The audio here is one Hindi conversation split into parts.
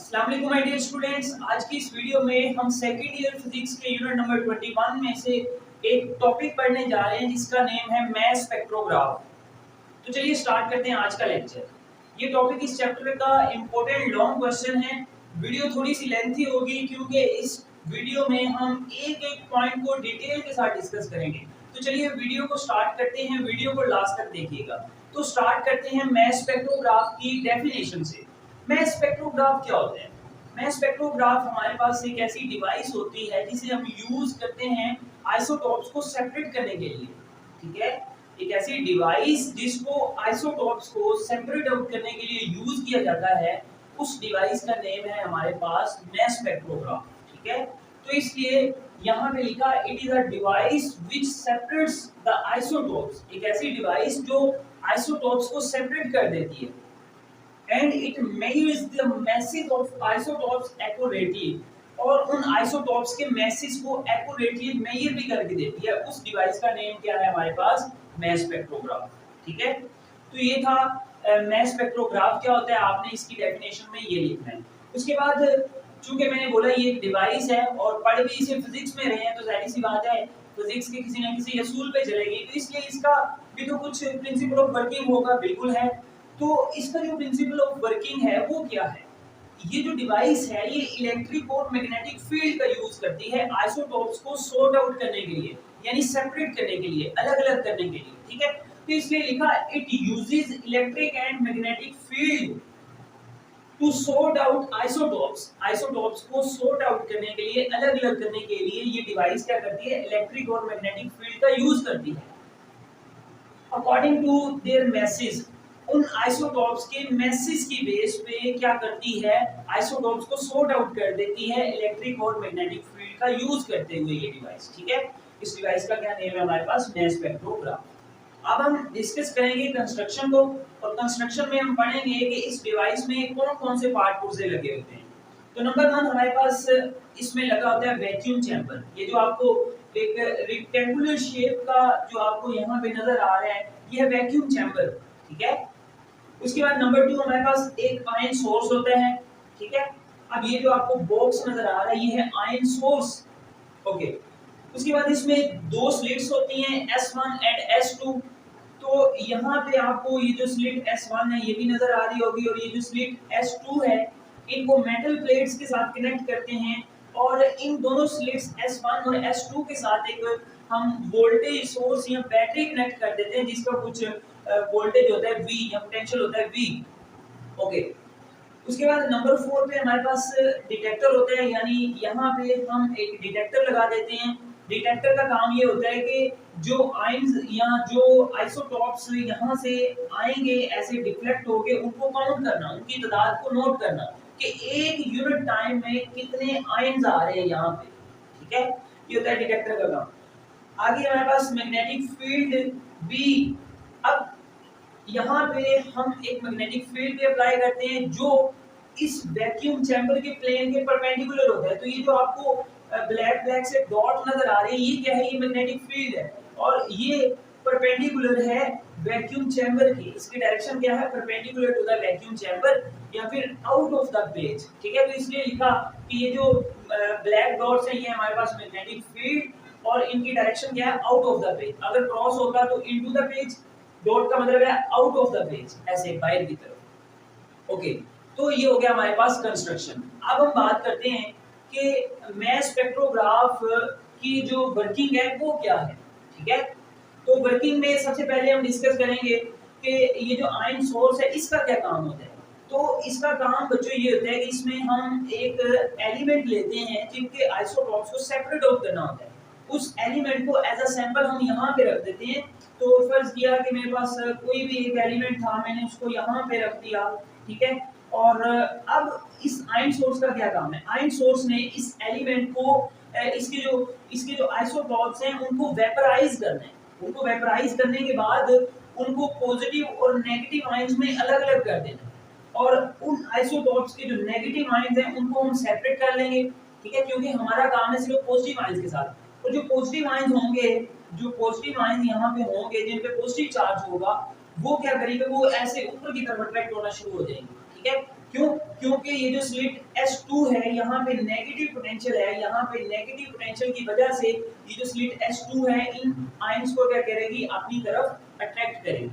अस्सलाम वालेकुम माय डियर स्टूडेंट्स। आज की इस वीडियो में हम सेकंड ईयर फिजिक्स के यूनिट नंबर 21 में से एक टॉपिक पढ़ने जा रहे हैं जिसका नेम है मास स्पेक्ट्रोग्राफ। तो चलिए स्टार्ट करते हैं आज का लेक्चर। ये टॉपिक इस चैप्टर का इंपॉर्टेंट लॉन्ग क्वेश्चन है। वीडियो थोड़ी सी लेंथी होगी क्योंकि इस वीडियो में हम एक एक पॉइंट को डिटेल के साथ डिस्कस करेंगे। तो चलिए वीडियो को स्टार्ट करते हैं, वीडियो को लास्ट तक देखिएगा। तो स्टार्ट करते हैं मास स्पेक्ट्रोग्राफ की डेफिनेशन से। मास स्पेक्ट्रोग्राफ क्या होता है? मास स्पेक्ट्रोग्राफ हमारे पास एक ऐसी डिवाइस होती है जिसे हम यूज करते हैं आइसोटोप्स को सेपरेट करने के लिए। ठीक है, एक ऐसी डिवाइस जिसको आइसोटोप्स को सेपरेट आउट करने के लिए यूज किया जाता है, उस डिवाइस का नेम है हमारे पास मास स्पेक्ट्रोग्राफ। ठीक है, तो इसलिए यहाँ पे लिखा it is a device which separates the isotopes. एक ऐसी डिवाइस जो आइसोटोप्स को सेपरेट कर देती है। And it measures the masses of isotopes accurately, और उन आइसोटोप्स के मैसेज को एक्यूरेटली मेजर भी करके देती है। उस डिवाइस का नेम क्या है हमारे पास? मास स्पेक्ट्रोग्राफ। ठीक है, तो ये था मास स्पेक्ट्रोग्राफ क्या होता है, आपने इसकी डेफिनेशन में ये लिखना है। उसके बाद चूंकि मैंने बोला ये एक डिवाइस है और पढ़ भी इसे फिजिक्स में रहे हैं, तो जाहिर सी बात है फिजिक्स के किसी न किसी असूल पे चलेगी, तो इसलिए इसका भी तो कुछ प्रिंसिपल ऑफ वर्किंग होगा। बिल्कुल है। तो इसका जो प्रिंसिपल ऑफ वर्किंग है वो क्या है? ये जो डिवाइस है ये इलेक्ट्रिक और मैग्नेटिक फील्ड का यूज करती है आइसोटोप्स को सॉर्ट आउट करने के लिए, यानी सेपरेट करने के लिए, अलग अलग करने के लिए। ठीक है, तो इसलिए लिखा it uses electric and magnetic field to sort out isotopes. Isotopes को सॉर्ट आउट करने के लिए, अलग अलग करने के लिए ये डिवाइस क्या करती है? इलेक्ट्रिक और मैग्नेटिक फील्ड का यूज करती है अकॉर्डिंग टू देयर मैसेज। उन आइसोटोप्स के मैसेज की बेस पे क्या करती है? आइसोटोप्स को सॉर्ट आउट कर देती है इलेक्ट्रिक और मैग्नेटिक फील्ड का यूज करते हुए ये डिवाइस। ठीक है, इस डिवाइस का क्या नेम है हमारे पास? मास स्पेक्ट्रोग्राफ। अब हम डिस्कस करेंगे कंस्ट्रक्शन को, और कंस्ट्रक्शन में हम पढ़ेंगे कि इस डिवाइस में कौन कौन से पार्ट पुर्जे लगे होते हैं। तो नंबर 1 हमारे पास इसमें लगा होता है वैक्यूम चैम्बर। ये जो आपको एक रेक्टेंगुलर शेप का जो आपको यहाँ पे नजर आ रहा है, ये है वैक्यूम चैम्बर। ठीक है, उसके बाद नंबर 2 हमारे पास एक आयन सोर्स होता है। ठीक है, अब ये जो आपको बॉक्स नजर आ रहा है ये है आयन सोर्स। ओके, उसके बाद इसमें दो स्लिट्स होती हैं S1 एंड S2। तो यहाँ पे आपको ये जो स्लिट S1 है ये भी नजर आ रही होगी, और ये जो स्लिट S2 है इनको मेटल प्लेट्स के साथ कनेक्ट करते हैं, और इन दोनों स्लिट्स S1 और S2 के साथ एक हम वोल्टेज सोर्स या बैटरी कनेक्ट कर देते हैं जिसका कुछ वोल्टेज होता है V या पोटेंशियल होता है V। ओके, उसके बाद नंबर 4 पे हमारे पास डिटेक्टर होता है, यानी यहाँ पे हम एक डिटेक्टर लगा देते हैं। डिटेक्टर का काम ये होता है कि जो आयंस या जो आइसोटोप्स यहाँ से आएंगे ऐसे डिफ्लेक्ट होके उनको काउंट करना, उनकी तादाद को नोट करना कि एक यूनिट टाइम में कितने आयंस आ रहे हैं यहाँ पे। ठीक है, ये होता है डिटेक्टर का काम। आगे हमारे पास मैग्नेटिक फील्ड भी। अब यहाँ पे हम एक मैग्नेटिक फील्ड भी अप्लाई करते हैं जो इस वैक्यूम चैम्बर के प्लेन के परपेंडिकुलर होता है। तो ये जो आपको ब्लैक ब्लैक से डॉट नजर आ रहे हैं ये क्या है? ये मैग्नेटिक फील्ड है, और ये परपेंडिकुलर है वैक्यूम चैम्बर की। इसकी डायरेक्शन क्या है? Perpendicular to the vacuum chamber या फिर आउट ऑफ द पेज। ठीक है, तो इसलिए लिखा कि ये जो ब्लैक डॉट्स हैं ये हमारे पास मैग्नेटिक फील्ड, और इनकी डायरेक्शन क्या है? Out of the page. अगर क्रॉस होगा तो इनटू द पेज, डॉट का मतलब है आउट ऑफ द पेज, ऐसे बाहर की तरफ। ओके, तो ये हो गया हमारे पास कंस्ट्रक्शन। अब हम बात करते हैं कि मास स्पेक्ट्रोग्राफ की जो वर्किंग है वो क्या है। ठीक है, तो वर्किंग में सबसे पहले हम डिस्कस करेंगे कि ये जो आयन सोर्स है इसका क्या काम होता है। तो इसका काम बच्चों ये होता है कि इसमें हम एक एलिमेंट लेते हैं जिनके आइसोटोप्स को सेपरेट आउट करना होता है। उस एलिमेंट को एज अ सैंपल हम यहाँ पे रख देते हैं। तो फर्ज किया कि मेरे पास कोई भी एक एलिमेंट था, मैंने उसको यहाँ पे रख दिया। ठीक है, और अब इस आयन सोर्स का क्या काम है? आयन सोर्स ने इस एलिमेंट को इसके जो आइसोटोप्स हैं उनको वेपराइज करना है। उनको वेपराइज करने के बाद उनको पॉजिटिव और नेगेटिव आयंस में अलग अलग कर देना है, और उन आइसोटोप्स के जो नेगेटिव आयंस हैं उनको हम सेपरेट कर लेंगे। ठीक है, क्योंकि हमारा काम है सिर्फ पॉजिटिव आयंस के साथ। और जो पॉजिटिव आयंस होंगे, जो पॉजिटिव आयंस यहाँ पे होंगे जिन पे पॉजिटिव चार्ज होगा, वो क्या करेंगे? वो ऐसे ऊपर की तरफ अट्रैक्ट होना शुरू हो जाएंगे। ठीक है, क्यों? क्योंकि ये जो स्लिट S2 है यहाँ पे नेगेटिव पोटेंशियल है, यहाँ पे नेगेटिव पोटेंशियल की वजह से ये जो स्लिट S2 है इन आयंस को क्या करेगी, अपनी तरफ अट्रैक्ट करेगी।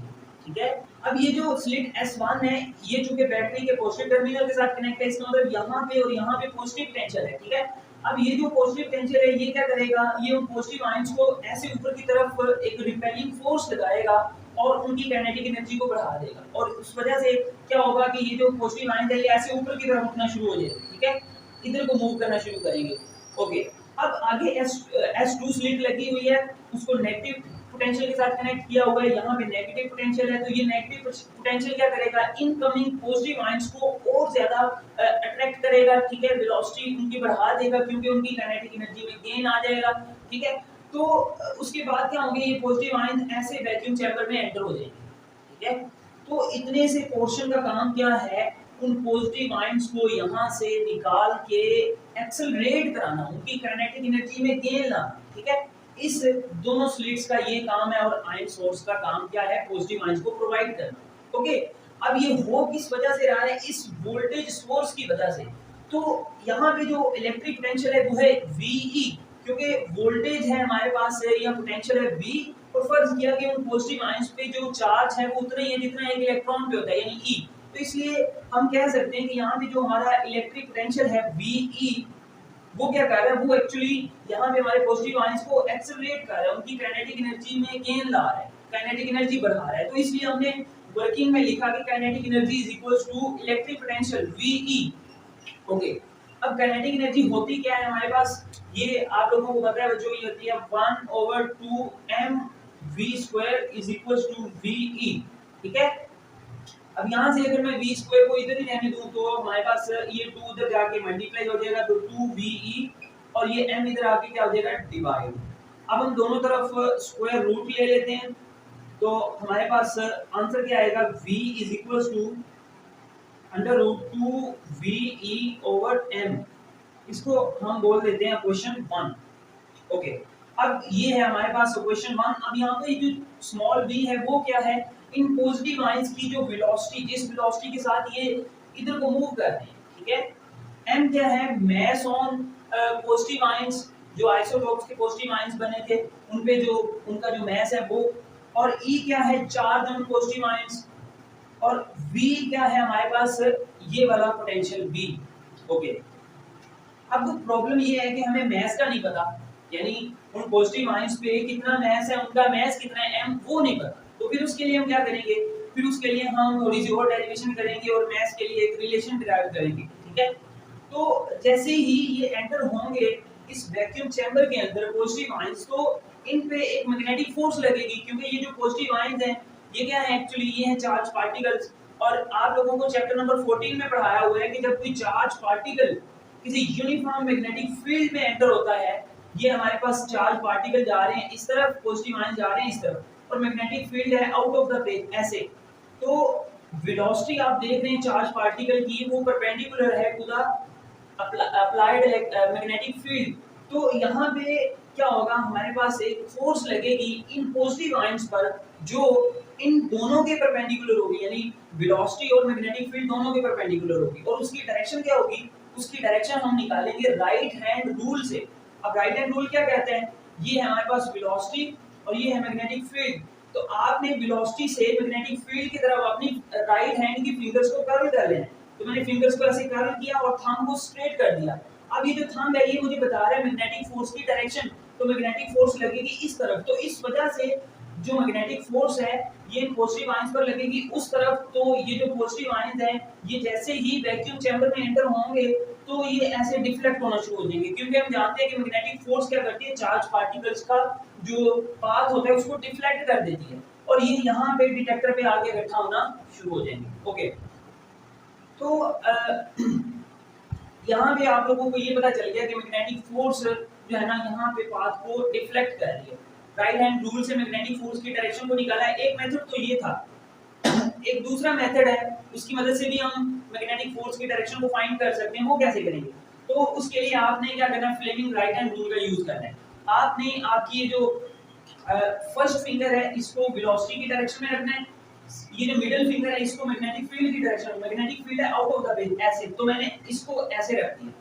ठीक है, अब ये जो स्लिट S1 है ये चूंकि बैटरी के पॉजिटिव टर्मिनल के साथ कनेक्ट है, इसका मतलब यहाँ पे और यहाँ पे पॉजिटिव पोटेंशियल है। ठीक है, अब ये जो पॉजिटिव पोटेंशियल है ये क्या करेगा, ये उन पॉजिटिव आयंस को ऐसे ऊपर की तरफ एक रिपेलिंग फोर्स लगाएगा और उनकी काइनेटिक एनर्जी को बढ़ा देगा, और उस वजह से क्या होगा कि ये जो पॉजिटिव आयंस है ये ऐसे ऊपर की तरफ उठना शुरू हो जाएगा। ठीक है, इधर को मूव करना शुरू करेंगे। ओके, अब आगे S2 स्लिट लगी हुई है, उसको नेगेटिव पोटेंशियल के साथ कनेक्ट किया हुआ है, यहाँ पे नेगेटिव पोटेंशियल है, तो ये नेगेटिव पोटेंशियल क्या करेगा, इनकमिंग पॉजिटिव आयंस को और ज्यादा अट्रैक्ट करेगा। ठीक है, वेलोसिटी उनकी बढ़ा देगा क्योंकि उनकी काइनेटिक एनर्जी में गेन आ जाएगा। ठीक है, तो उसके बाद क्या होंगे, ये पॉजिटिव आयंस ऐसे वैक्यूम चैम्बर में एंटर हो जाएंगे। ठीक है, तो इतने से पोर्शन का काम क्या है, उन पॉजिटिव आयंस को यहाँ से निकाल के एक्सेलरेट कराना, उनकी काइनेटिक एनर्जी में गेन लाना। ठीक है, इस दोनों स्लिट्स का ये काम है, और आयन सोर्स का काम क्या है, पॉजिटिव आयंस को प्रोवाइड करना। ओके, अब ये हो किस वजह से रहा है, इस वोल्टेज सोर्स की वजह से। तो यहाँ पे जो इलेक्ट्रिक पोटेंशियल है वो है VE, क्योंकि वोल्टेज है हमारे पास है या पोटेंशियल है V, और फर्ज किया कि उन पॉजिटिव आयंस पे जो चार्ज है वो उतना ही है जितना एक इलेक्ट्रॉन पे होता है, यानी E। तो इसलिए हम कह सकते हैं कि यहाँ पे जो हमारा इलेक्ट्रिक पोटेंशियल है VE, वो क्या कर रहा है, वो एक्चुअली यहाँ पे हमारे पॉजिटिव आयंस को एक्सेलरेट कर रहा है, उनकी काइनेटिक एनर्जी में गेन ला रहा है, काइनेटिक एनर्जी बढ़ा रहा है। तो इसलिए हमने वर्किंग में लिखा कि kinetic energy is equals to electric potential VE। Okay, अब काइनेटिक एनर्जी होती क्या है हमारे पास, ये आप लोगों को पता है बच्चों, ये होती है 1/2 mv² is equals to VE। ठीक है, अब यहाँ से अगर मैं v स्क्वायर को इधर ही रहने दूं तो हमारे पास ये 2 उधर जाके मल्टीप्लाई हो जाएगा, तो 2VE, और ये m इधर आके क्या हो जाएगा, डिवाइड। अब हम दोनों तरफ स्क्वायर रूट ले लेते हैं, तो हमारे पास आंसर क्या आएगा, v is equals to √2VE/m। इसको हम बोल देते हैं क्वेश्चन 1। ओके, अब ये है हमारे पास क्वेश्चन 1। अब यहाँ पे जो स्मॉल v है वो क्या है, इन पॉजिटिव आयंस की जो वेलोसिटी, जिस वेलोसिटी के साथ ये इधर को मूव कर रहे हैं। ठीक है, m क्या है, मास ऑन पॉजिटिव आयंस, जो आइसोटोप्स के पॉजिटिव आयंस बने थे उन पे जो उनका जो मास है वो, और e क्या है, चार्ज ऑन पॉजिटिव आयंस, और v क्या है हमारे पास, ये वाला पोटेंशियल V। ओके, अब प्रॉब्लम ये है कि हमें मास का नहीं पता, यानी उन पॉजिटिव आयंस पे कितना मास है, उनका मास कितना है m, वो नहीं पता। तो फिर उसके लिए हम क्या करेंगे, फिर उसके लिए हम थोड़ी सी और डेरिवेशन करेंगे और मास के लिए एक रिलेशन डिराइव करेंगे। ठीक है, तो जैसे ही ये एंटर होंगे इस वैक्यूम चैम्बर के अंदर पॉजिटिव आयंस, तो इन पे एक मैग्नेटिक फोर्स लगेगी, क्योंकि ये जो पॉजिटिव आयंस हैं ये क्या है, एक्चुअली ये है चार्ज पार्टिकल्स। और आप लोगों को चैप्टर नंबर 14 में पढ़ाया हुआ है कि जब कोई चार्ज पार्टिकल किसी यूनिफॉर्म मैग्नेटिक फील्ड में एंटर होता है, ये हमारे पास चार्ज पार्टिकल जा रहे हैं इस तरफ, पॉजिटिव आयंस जा रहे हैं इस तरफ, और मैग्नेटिक फील्ड है आउट ऑफ द प्लेन ऐसे, तो वेलोसिटी आप देख रहे हैं चार्ज पार्टिकल की वो परपेंडिकुलर है to the applied magnetic field. तो यहाँ पे क्या होगा, हमारे पास एक फोर्स लगेगी इन पॉजिटिव आयंस पर जो इन दोनों के परपेंडिकुलर होगी, यानी वेलोसिटी और मैग्नेटिक फील्ड दोनों के परपेंडिकुलर होगी, और उसकी डायरेक्शन क्या होगी, उसकी डायरेक्शन हम निकालेंगे राइट हैंड रूल से। अब राइट हैंड रूल क्या कहते हैं, ये है हमारे पास वेलोसिटी और ये है मैग्नेटिक फील्ड, तो आपने वेलोसिटी से मैग्नेटिक फील्ड की तरफ अपनी राइट हैंड की फिंगर्स को कर्ल कर लेना है। तो मैंने फिंगर्स को ऐसे कर्ल किया और थंब को स्ट्रेट कर दिया। अब ये जो थंब है ये मुझे बता रहा है मैग्नेटिक फोर्स की डायरेक्शन, तो मैग्नेटिक फोर्स लगेगी इस तरफ, तो इस वजह से जो मैग्नेटिक फोर्स है ये पॉजिटिव आयंस पर लगेगी उस तरफ। तो ये जो पॉजिटिव आयंस हैं ये जैसे ही वैक्यूम चैम्बर में एंटर होंगे तो ये ऐसे डिफ्लेक्ट होना शुरू हो जाएंगे, क्योंकि हम जानते हैं कि मैग्नेटिक फोर्स क्या करती है, चार्ज पार्टिकल्स का जो पाथ होता है उसको डिफ्लेक्ट कर देती है, और ये यहाँ पे डिटेक्टर पे आके इकट्ठा होना शुरू हो जाएंगे। ओके, तो यहाँ पे आप लोगों को ये पता चल गया कि मैग्नेटिक फोर्स जो है ना यहाँ पे पाथ को डिफ्लेक्ट कर रही है। राइट हैंड रूल से मैग्नेटिक फोर्स की डायरेक्शन को निकाला है। एक मेथड तो ये था, एक दूसरा मेथड है उसकी मदद से भी हम मैग्नेटिक फोर्स की डायरेक्शन को फाइंड कर सकते हैं। वो कैसे करेंगे, तो उसके लिए आपने क्या करना है, फ्लेमिंग राइट हैंड रूल का यूज करना है। आपने आपकी ये जो फर्स्ट फिंगर है इसको वेलोसिटी की डायरेक्शन में रखना है, ये जो मिडिल फिंगर है इसको मैग्नेटिक फील्ड की डायरेक्शन, मैग्नेटिक फील्ड है आउट ऑफ द बेस ऐसे, तो मैंने इसको ऐसे रख दिया।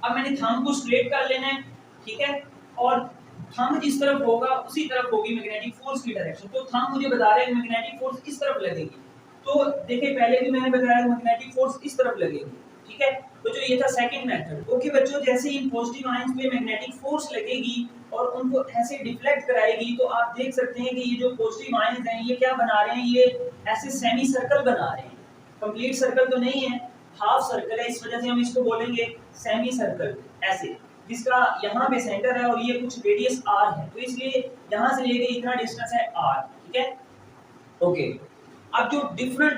अब मैंने थंब को स्ट्रेट कर लेना है, ठीक है, और थंब जिस तरफ होगा उसी तरफ होगी मैग्नेटिक फोर्स की डायरेक्शन। तो थंब मुझे बता रहे हैं मैग्नेटिक फोर्स इस तरफ लगेगी, तो देखिए पहले भी मैंने बताया मैग्नेटिक फोर्स इस तरफ लगेगी, ठीक है। तो जो ये था सेकंड मेथड। ओके बच्चों, जैसे इन पॉजिटिव आयंस पे मैग्नेटिक फोर्स लगेगी और उनको ऐसे डिफ्लेक्ट कराएगी, तो आप देख सकते हैं कि ये जो पॉजिटिव आयंस हैं ये क्या बना रहे हैं, ये ऐसे सेमी सर्कल बना रहे हैं। कंप्लीट सर्कल तो नहीं है, हाफ सर्कल है, इस वजह से हम इसको बोलेंगे सेमी सर्कल ऐसे, जिसका यहाँ पे सेंटर है और ये कुछ रेडियस r है, तो इसलिए यहाँ से लेके इतना डिस्टेंस है r, ठीक है। ओके, अब जो डिफरेंट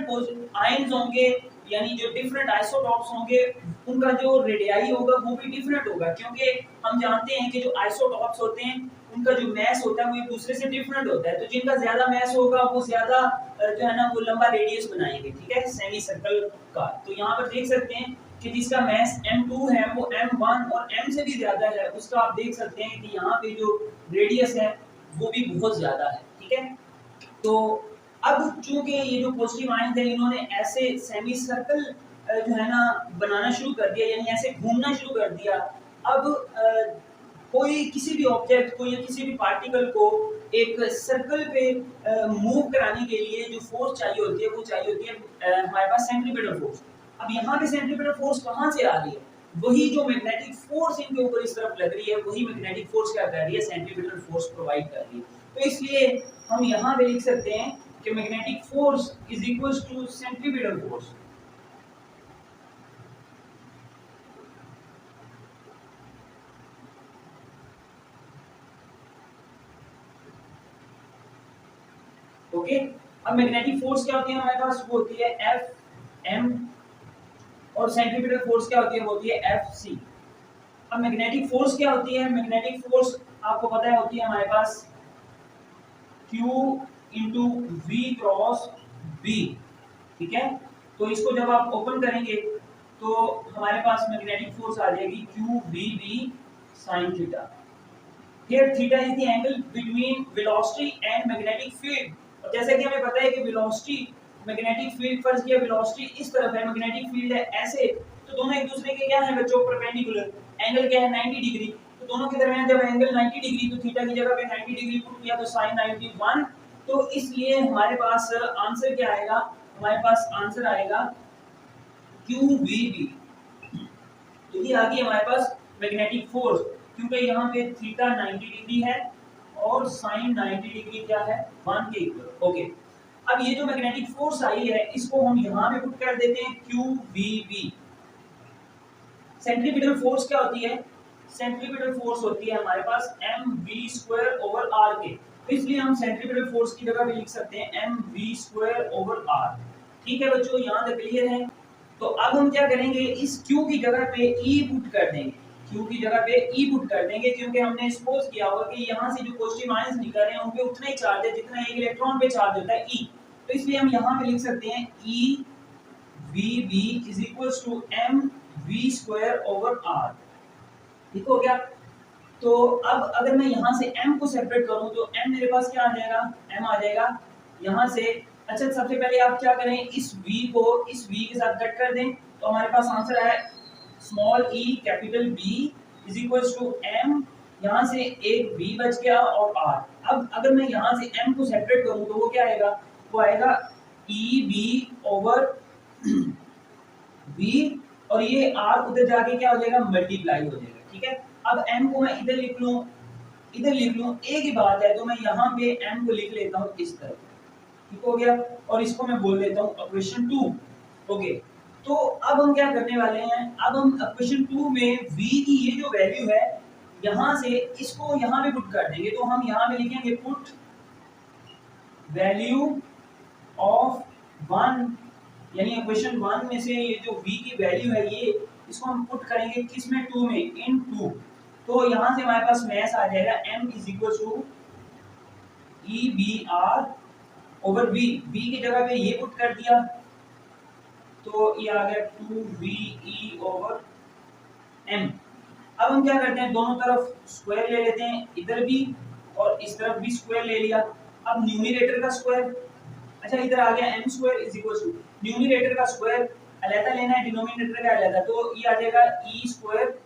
आयंस होंगे यानी जो डिफरेंट आइसोटॉप्स होंगे उनका जो रेडियाई होगा वो भी डिफरेंट होगा, क्योंकि हम जानते हैं कि जो आइसोटॉप्स होते हैं उनका जो मैस होता है वो एक दूसरे से डिफरेंट होता है, तो जिनका ज्यादा मैस होगा वो ज्यादा जो है ना वो लंबा रेडियस बनाएंगे, ठीक है, सेमी सर्कल का। तो यहाँ पर देख सकते हैं कि जिसका मैस m2 है वो m1 और m से भी ज्यादा है, उसका आप देख सकते हैं कि यहाँ पे जो रेडियस है वो भी बहुत ज्यादा है, ठीक है। तो अब चूंकि ये जो पॉजिटिव आयंस है इन्होंने ऐसे सेमी सर्कल जो है ना बनाना शुरू कर दिया, यानी ऐसे घूमना शुरू कर दिया। अब कोई किसी भी ऑब्जेक्ट को या किसी भी पार्टिकल को एक सर्कल पे मूव कराने के लिए जो फोर्स चाहिए होती है वो चाहिए होती है हमारे पास सेंट्रीपिटल फोर्स। अब यहाँ पे सेंट्रीपिटल फोर्स कहाँ से आ रही है, वही जो मैग्नेटिक फोर्स इनके ऊपर इस तरफ लग रही है वही मैग्नेटिक फोर्स क्या कर रही है, सेंट्रीपिटल फोर्स प्रोवाइड कर रही है। तो इसलिए हम यहाँ पे लिख सकते हैं कि magnetic force is equal to centripetal force. Okay, अब मैग्नेटिक फोर्स क्या होती है हमारे पास, वो होती है एफ एम, और सेंट्रीपिटल फोर्स क्या होती है वो होती है एफ सी। अब मैग्नेटिक फोर्स क्या होती है, मैग्नेटिक फोर्स आपको पता है होती है हमारे पास Q into V cross B, ठीक है। तो इसको जब आप ओपन करेंगे तो हमारे पास मैग्नेटिक फोर्स आ जाएगी Q V B sine theta. Here theta is the angle between velocity and magnetic field, और जैसा कि हमें पता है कि वेलोसिटी मैग्नेटिक फील्ड, फर्ज किया वेलोसिटी इस तरफ है, मैग्नेटिक फील्ड है ऐसे, तो दोनों एक दूसरे के क्या है बच्चों, परपेंडिकुलर। एंगल क्या है 90 डिग्री, तो दोनों के दरमियान जब एंगल 90 डिग्री, तो थीटा की जगह पे 90 डिग्री पुट किया तो sin 91, तो इसलिए हमारे पास आंसर क्या आएगा, हमारे पास आंसर आएगा QVB। तो ये आ गई हमारे पास मैग्नेटिक फोर्स, क्योंकि यहाँ पे थीटा 90 डिग्री है और साइन 90 डिग्री क्या है 1 के इक्वल। ओके, अब ये जो मैग्नेटिक फोर्स आई है इसको हम यहाँ पे पुट कर देते हैं QVB। सेंट्रीपिटल फोर्स क्या होती है, सेंट्रीपिटल फोर्स होती है हमारे पास mv²/r के, तो इसलिए हम सेंट्रीपिटल फोर्स की जगह पे लिख सकते हैं mv²/r। ठीक है बच्चों, यहाँ तक क्लियर है। तो अब हम क्या करेंगे, इस q की जगह पे e पुट कर देंगे, q की जगह पे e पुट कर देंगे, क्योंकि हमने सपोज किया होगा कि यहाँ से जो पॉजिटिव आयंस निकल रहे हैं उन पे उतना ही चार्ज है जितना एक इलेक्ट्रॉन पे चार्ज होता है e, तो इसलिए हम यहाँ पे लिख सकते हैं e vb is equals to mv²/r। ठीक हो गया। तो अब अगर मैं यहाँ से m को सेपरेट करूँ तो m मेरे पास क्या आ जाएगा, m आ जाएगा यहाँ से। अच्छा, सबसे पहले आप क्या करें, इस v को इस v के साथ कट कर दें, तो हमारे पास आंसर है small e capital B is equals to m, यहाँ से एक v बच गया और r। अब अगर मैं यहाँ से m को सेपरेट करूँ तो वो क्या आएगा, वो आएगा EB/v, और ये r उधर जाके क्या हो जाएगा, मल्टीप्लाई हो जाएगा। ठीक है, अब m को मैं इधर लिख लूं, इधर लिख लूं, एक ही बात है, तो मैं यहाँ पे m को लिख लेता हूँ इस तरह। ठीक हो गया, और इसको मैं बोल देता हूँ इक्वेशन 2। ओके, तो अब हम क्या करने वाले हैं, अब हम इक्वेशन 2 में v की ये जो वैल्यू है यहाँ से इसको यहाँ पे पुट कर देंगे, तो हम यहाँ पे लिखेंगे पुट वैल्यू ऑफ 1, यानी इक्वेशन 1 में से ये जो v की वैल्यू है ये इसको हम पुट करेंगे किसमें, 2 में, इन 2। तो यहाँ से हमारे पास मैथ आ जाएगा m is equal to EBR/v, v की जगह पे ये पुट कर दिया तो ये आ गया 2VE/m। अब हम क्या करते हैं, दोनों तरफ स्क्वायर ले लेते हैं, इधर भी और इस तरफ भी स्क्वायर ले लिया। अब न्यूमरेटर का स्क्वायर, अच्छा इधर आ गया m square is equal to numerator का स्क्वायर अलग लेना है, डिनोमिनेटर का अलग, तो ये आ जाएगा e square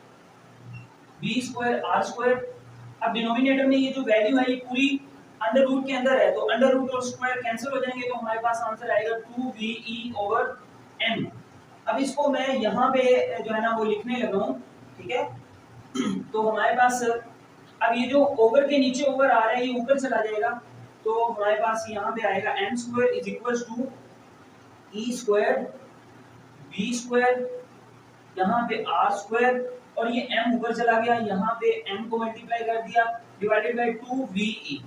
b square r square. अब डिनोमिनेटर में ये जो वैल्यू है ये पूरी अंडर रूट के अंदर है, तो अंडर रूट और स्क्वायर कैंसिल हो जाएंगे, तो हमारे पास आंसर आएगा 2ve ओवर m। अब इसको मैं यहाँ पे जो है ना वो लिखने लगा हूँ, ठीक है। तो हमारे पास अब ये जो ओवर के नीचे ओवर आ रहा है ये ऊपर चला जाएगा, तो हमारे पास यहाँ पे आएगा m square is equal to e square b square, यहाँ पे r स्क्वायर, और ये m ऊपर चला गया, यहाँ पे m को मल्टीप्लाई कर दिया डिवाइडेड बाय 2ve।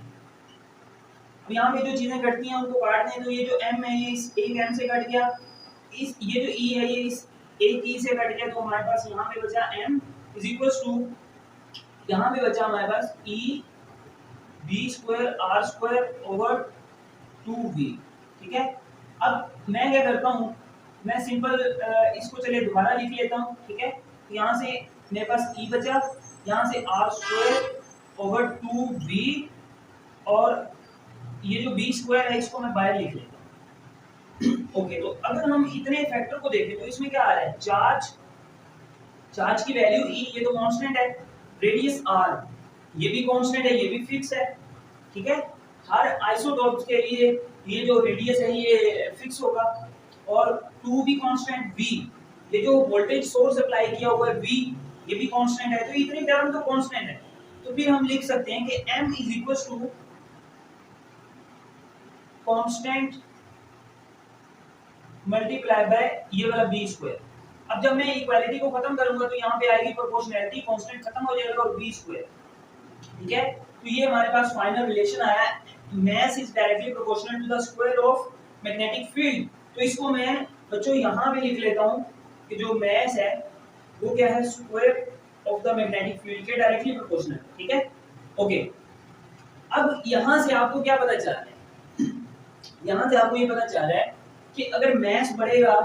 अब यहाँ पे जो चीजें कटती हैं उनको काट दें, तो ये जो m है ये इस एक m से कट गया, इस ये जो e है ये इस एक e से कट गया, तो हमारे पास यहाँ पे बचा m इज इक्वल टू यहाँ पे बचा हमारे पास e b square r square over 2v, ठीक है। अब मैं क्या करता हूँ, मैं सिंपल इसको चलिए दोबारा लिख लेता हूँ, ठीक है। तो यहाँ से मेरे पास e बचा, यहाँ से r स्क्वायर ओवर 2v, और ये जो b स्क्वायर है इसको मैं बाहर लिख लेता हूँ। ओके, तो अगर हम इतने फैक्टर को देखें तो इसमें क्या आ रहा है, चार्ज की वैल्यू e, ये तो कांस्टेंट है, रेडियस r ये भी कांस्टेंट है, ये भी फिक्स है, ठीक है। हर आइसोटोप्स के लिए ये जो रेडियस है ये फिक्स होगा, और 2 भी कांस्टेंट, v ये जो वोल्टेज सोर्स अप्लाई किया हुआ है v ये भी कांस्टेंट है, तो इतने टर्म तो कांस्टेंट है, तो फिर हम लिख सकते हैं कि m is equal to constant multiply by ये वाला b स्क्वायर। अब जब मैं इक्वालिटी को खत्म करूंगा तो यहाँ पे आएगी प्रोपोर्शनैलिटी, कांस्टेंट खत्म हो जाएगा और b स्क्वायर, ठीक है। तो ये हमारे पास फाइनल रिलेशन आया है, mass is directly proportional to the square of magnetic field। तो इसको मैं बच्चों यहाँ पे लिख लेता हूँ कि जो mass है वो क्या है, square of the magnetic field के डायरेक्टली प्रोपोर्शनल, ठीक है। ओके, अब यहाँ से आपको क्या पता चल रहा है, यहाँ से आपको ये पता चल रहा है कि अगर mass बढ़ेगा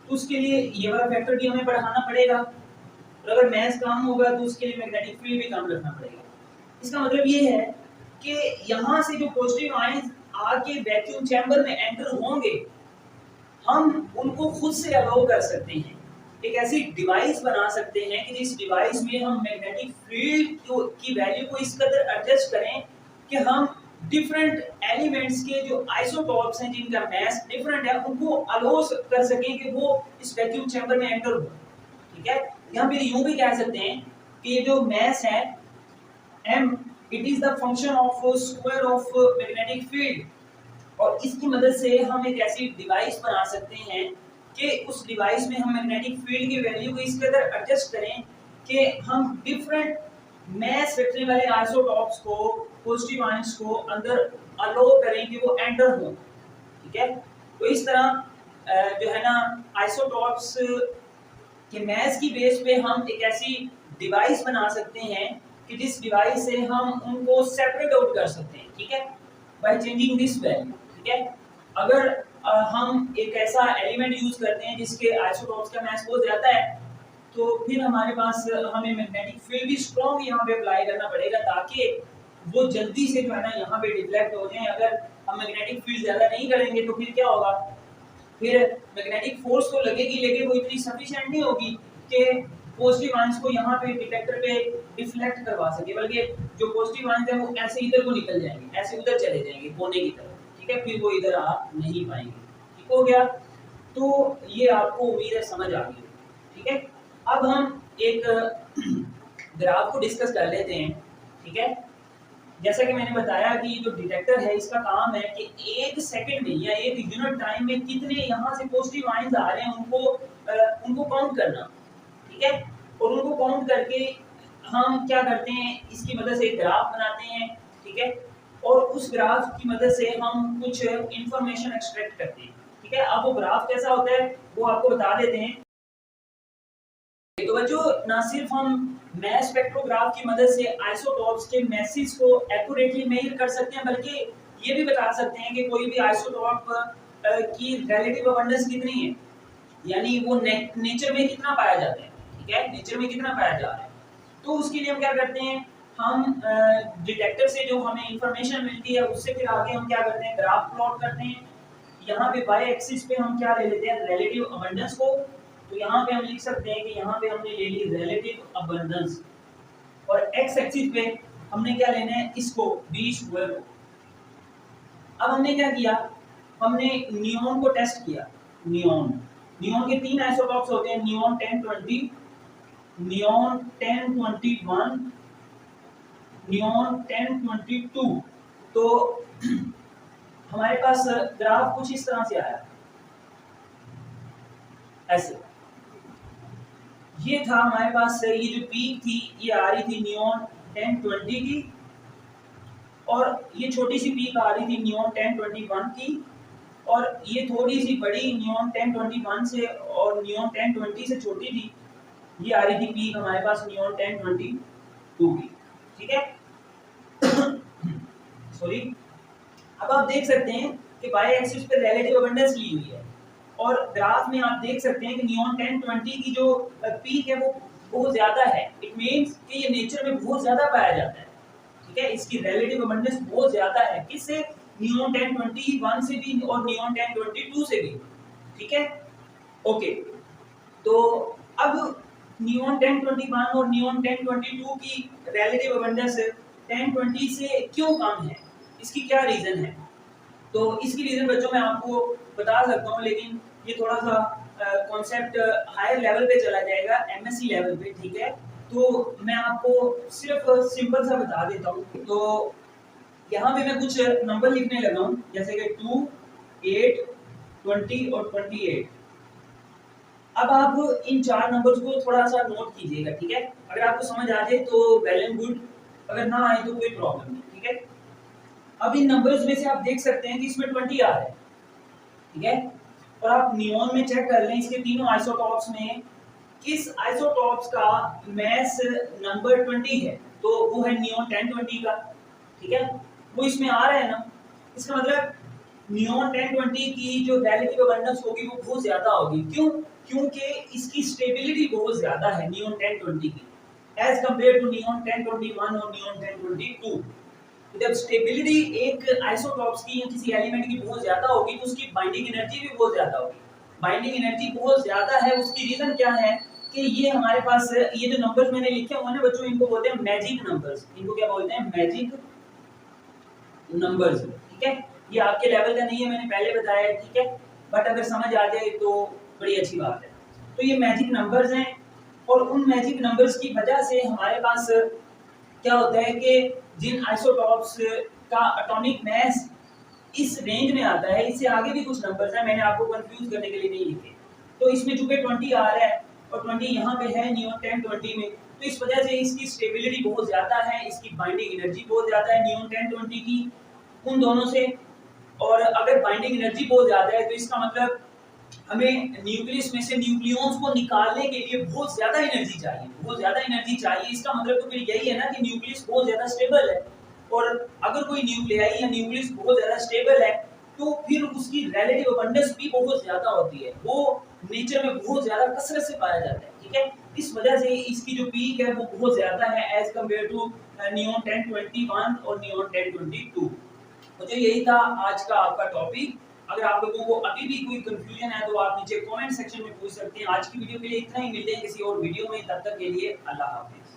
तो उसके लिए ये वाला फैक्टर भी हमें बढ़ाना पड़ेगा, और अगर mass कम होगा तो उसके लिए मैग्नेटिक फील्ड भी कम रखना पड़ेगा। इसका मतलब ये है कि यहाँ से जो पॉजिटिव आयंस आके वैक्यूम चैम्बर में एंटर होंगे, हम उनको खुद से अलाउ कर सकते हैं, एक ऐसी डिवाइस बना सकते हैं कि जिस डिवाइस में हम मैग्नेटिक फील्ड की वैल्यू को इस कदर एडजस्ट करें कि हम डिफरेंट एलिमेंट्स के जो आइसोटॉप्स हैं जिनका मास डिफरेंट है उनको अलाउ कर सकें कि वो इस वैक्यूम चैम्बर में एंटर हो, ठीक है। यहाँ पे यूं भी कह सकते हैं कि ये जो मास है m it is the function of square of magnetic field, और इसकी मदद से हम एक ऐसी डिवाइस बना सकते हैं कि उस डिवाइस में हम मैग्नेटिक फील्ड की वैल्यू को इस कदर एडजस्ट करें कि हम डिफरेंट मास रखने वाले आइसोटॉप्स को, पॉजिटिव आयंस को अंदर अलाउ करें कि वो एंटर हो, ठीक है। तो इस तरह जो है ना आइसोटॉप्स के मास की बेस पे हम एक ऐसी डिवाइस बना सकते हैं कि जिस डिवाइस से हम उनको सेपरेट आउट कर सकते हैं, ठीक है, बाय चेंजिंग दिस वैल्यू, ठीक है। अगर हम एक ऐसा एलिमेंट यूज करते हैं जिसके आइसोटॉप्स का मास बहुत ज्यादा है, तो फिर हमारे पास हमें मैग्नेटिक फील्ड भी स्ट्रॉन्ग यहाँ पे अप्लाई करना पड़ेगा ताकि वो जल्दी से जो है ना यहाँ पे डिफ्लेक्ट हो जाए। अगर हम मैग्नेटिक फील्ड ज्यादा नहीं करेंगे तो फिर क्या होगा, फिर मैग्नेटिक फोर्स तो लगेगी लेकिन वो इतनी सफिशिएंट नहीं होगी कि पॉजिटिव आयंस को यहाँ पे डिटेक्टर पे डिफ्लेक्ट करवा सके, बल्कि जो पॉजिटिव आयंस है वो ऐसे इधर को निकल जाएंगे, ऐसे उधर चले जाएंगे कोने की तरफ, ठीक है, फिर वो इधर आ नहीं पाएंगे, ठीक हो गया। तो ये आपको उम्मीद है समझ आ गई, ठीक है। अब हम एक ग्राफ को डिस्कस कर लेते हैं, ठीक है। जैसा कि मैंने बताया कि जो डिटेक्टर है इसका काम है कि एक सेकंड में या एक यूनिट टाइम में कितने यहाँ से पॉजिटिव आयंस आ रहे हैं उनको काउंट करना, ठीक है, और उनको काउंट करके हम क्या करते हैं, इसकी मदद से एक ग्राफ बनाते हैं, ठीक है, और उस ग्राफ की मदद से हम कुछ इंफॉर्मेशन एक्सट्रैक्ट करते हैं, ठीक है। अब वो ग्राफ कैसा होता है वो आपको बता देते हैं। तो बच्चों ना सिर्फ हम मास स्पेक्ट्रोग्राफ की मदद से आइसोटॉप्स के मैसेज को एक्यूरेटली मेजर कर सकते हैं, बल्कि ये भी बता सकते हैं कि कोई भी आइसोटॉप की रिलेटिव अबंडेंस कितनी है, यानी वो नेचर में कितना पाया जाता है, ठीक है, नेचर में कितना पाया जा रहा है। तो उसके लिए हम क्या करते हैं, हम डिटेक्टर से जो हमें इंफॉर्मेशन मिलती है उससे फिर आगे हम क्या करते हैं, ग्राफ प्लॉट करते हैं, यहाँ पे y एक्सिस पे हम क्या ले लेते हैं, रिलेटिव अबंडेंस को। तो यहाँ पे हम लिख सकते हैं कि यहाँ पे हमने ले ली रिलेटिव अबंडेंस, और x एक्सिस पे हमने क्या लेना है, इसको b स्क्वायर को। अब हमने क्या किया, हमने नियॉन को टेस्ट किया। नियॉन के 3 आइसोटॉप्स होते हैं, नियॉन 1020, नियॉन 1021, नियॉन 1022। तो हमारे पास ग्राफ कुछ इस तरह से आया, ऐसे। ये था हमारे पास, ये जो पीक थी ये आ रही थी नियॉन 1020 की, और ये छोटी सी पीक आ रही थी नियॉन 1021 की, और ये थोड़ी सी बड़ी नियॉन 1021 से और नियॉन 1020 से छोटी थी, ये आ रही थी पीक हमारे पास नियॉन 1022 की। ठीक है, सॉरी। अब आप देख सकते हैं कि y एक्सिस पे रिलेटिव अबंडेंस ली हुई है, और ग्राफ में आप देख सकते हैं कि नियॉन 1020 की जो पीक है वो बहुत ज्यादा है। इट मींस कि ये नेचर में बहुत ज्यादा पाया जाता है। ठीक है, इसकी रिलेटिव अबंडेंस बहुत ज्यादा है, किससे, नियॉन 1021 से भी और नियॉन 1022 से भी। ठीक है, ओके। तो अब नियॉन 1021 और नियॉन 1022 की रिलेटिव अबंडेंस 1020 से क्यों कम है, इसकी क्या रीजन है? तो इसकी रीजन बच्चों मैं आपको बता सकता हूँ, लेकिन ये थोड़ा सा कॉन्सेप्ट हायर लेवल पे चला जाएगा, एमएससी लेवल पे। ठीक है, तो मैं आपको सिर्फ सिंपल सा बता देता हूँ। तो यहाँ पे मैं कुछ नंबर लिखने लगा हूँ, जैसे कि 2, 8, 20 और 28। अब आप इन 4 नंबर्स को थोड़ा सा नोट कीजिएगा। ठीक है, अगर आपको समझ आ जाए तो वेल एंड गुड, अगर ना आए तो कोई प्रॉब्लम नहीं। ठीक है, अब इन नंबर्स में से आप देख सकते हैं कि इसमें 20 आ रहा है। ठीक है, और आप नियॉन में चेक कर लें, इसके तीनों आइसोटॉप्स में किस आइसोटॉप्स का मास नंबर 20 है, तो वो है नियॉन 1020 का। ठीक है, वो इसमें आ रहा है ना, इसका मतलब नियॉन 1020 की जो रिलेटिव अबंडेंस होगी वो बहुत ज्यादा होगी। क्यों? क्योंकि इसकी स्टेबिलिटी बहुत ज्यादा है नियॉन 1020 की, एज कंपेयर टू नियॉन 1021 और नियॉन 1022। जब स्टेबिलिटी एक आइसोटॉप्स की या किसी एलिमेंट की बहुत ज्यादा होगी तो उसकी बाइंडिंग एनर्जी भी बहुत ज्यादा होगी। बाइंडिंग एनर्जी बहुत ज्यादा है, उसकी रीजन क्या है कि ये हमारे पास ये जो नंबर्स मैंने लिखे हुए हैं बच्चों, इनको बोलते हैं मैजिक नंबर्स। इनको क्या बोलते हैं? Magic numbers. ठीक है, ये आपके लेवल का नहीं है, मैंने पहले बताया है। ठीक है, बट अगर समझ आ जाए तो बड़ी अच्छी बात है। तो ये मैजिक नंबर्स हैं, और उन मैजिक नंबर्स की वजह से हमारे पास क्या होता है कि जिन आइसोटॉप्स का एटॉमिक मास इस रेंज में आता है, इससे आगे भी कुछ नंबर्स हैं, मैंने आपको कंफ्यूज करने के लिए नहीं लिखे। तो इसमें चूंकि 20 आ रहा है और 20 यहाँ पे है नियॉन 1020 में, तो इस वजह से इसकी स्टेबिलिटी बहुत ज्यादा है, इसकी बाइंडिंग एनर्जी बहुत ज्यादा है नियॉन 1020 की उन दोनों से। और अगर बाइंडिंग एनर्जी बहुत ज्यादा है तो इसका मतलब हमें न्यूक्लियस में से न्यूक्लियॉन्स को निकालने के लिए बहुत ज्यादा एनर्जी चाहिए, बहुत ज्यादा एनर्जी चाहिए। इसका मतलब तो फिर यही है ना कि न्यूक्लियस बहुत ज्यादा स्टेबल है, और अगर कोई न्यूक्लियाई या न्यूक्लियस बहुत ज्यादा स्टेबल है तो फिर उसकी रिलेटिव अबंडेंस भी बहुत ज्यादा होती है, वो नेचर में बहुत ज्यादा कसरत से पाया जाता है। ठीक है, इस वजह से इसकी जो पीक है वो बहुत ज्यादा है एज कंपेयर टू नियॉन 1021 और नियॉन 1022। मुझे यही था आज का आपका टॉपिक। अगर आप लोगों को अभी भी कोई कंफ्यूजन है तो आप नीचे कमेंट सेक्शन में पूछ सकते हैं। आज की वीडियो के लिए इतना ही, मिलते हैं किसी और वीडियो में, तब तक के लिए अल्लाह हाफिज।